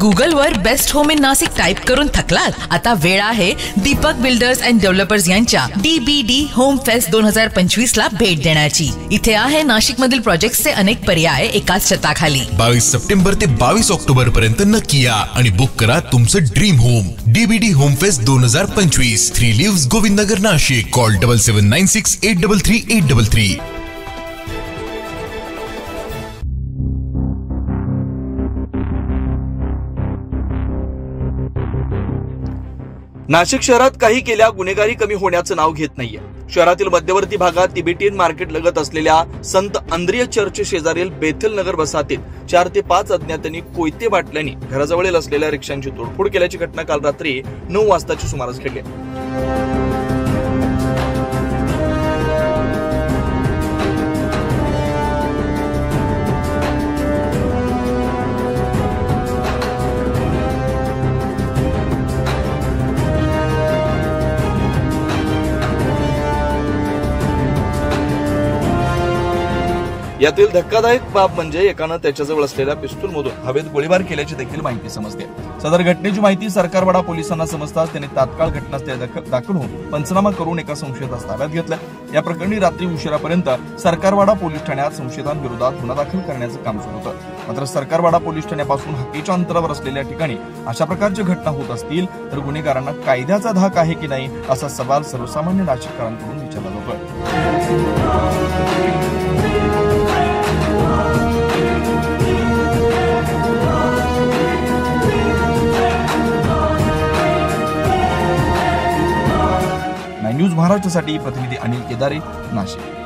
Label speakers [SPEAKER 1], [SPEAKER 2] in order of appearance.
[SPEAKER 1] गुगलवर best home in Nashik type करून थकलात? आता वेळ आहे दीपक बिल्डर्स अँड डेव्हलपर्स यांच्या DBD होम फेस्ट 2025 ला भेट देण्याची। इथे आहे नाशिक मधील प्रोजेक्ट्सचे अनेक पर्याय एकाच छताखाली।
[SPEAKER 2] 22 सप्टेंबर ते 22 ऑक्टोबर पर्यंत नक्की या आणि बुक करा तुमचं dream home. DBD home fest 2025, 3 lives Govindnagar Nashik. Call 7796 833 833।
[SPEAKER 3] Nashik शहरात काही केल्या गुन्हेगारी कमी होण्याचं नाव घेत नाहीये। शहरातील मध्यवर्ती भागात तिबेटियन मार्केट लगत असलेल्या संत अंद्रिय चर्च शेजारील बेथल नगर वसाहतीत 4 ते 5 अज्ञातांनी कोयते बाटल्यांनी घराजवळ असलेल्या रिक्षांची तोडफोड केल्याची घटना काल रात्री 9 वाजताच्या सुमारास घडली। यातील धक्कादायक बाब म्हणजे एकानं त्याच्याजवळ असलेल्या पिस्तूलमधून हवेत गोळीबार केल्याची देखील माहिती समजते। सदर घटनेची माहिती सरकारवाडा पोलिसांना समजताच त्यांनी तात्काळ घटनास्थळी दाखल होऊन पंचनामा करून एका संशयितास ताब्यात घेतलं। या प्रकरणी रात्री उशिरापर्यंत सरकारवाडा पोलीस ठाण्यात संशयितांविरोधात गुन्हा दाखल करण्याचं काम सुरू होतं। मात्र सरकारवाडा पोलीस ठाण्यापासून हक्कीच्या अंतरावर असलेल्या ठिकाणी अशा प्रकारच्या घटना होत असतील तर गुन्हेगारांना कायद्याचा धाक आहे की नाही असा सवाल सर्वसामान्य नाशिककरांकडून विचारला जातोय। न्यूज महाराष्ट्रासाठी प्रतिनिधी अनिल केदारे, नाशिक।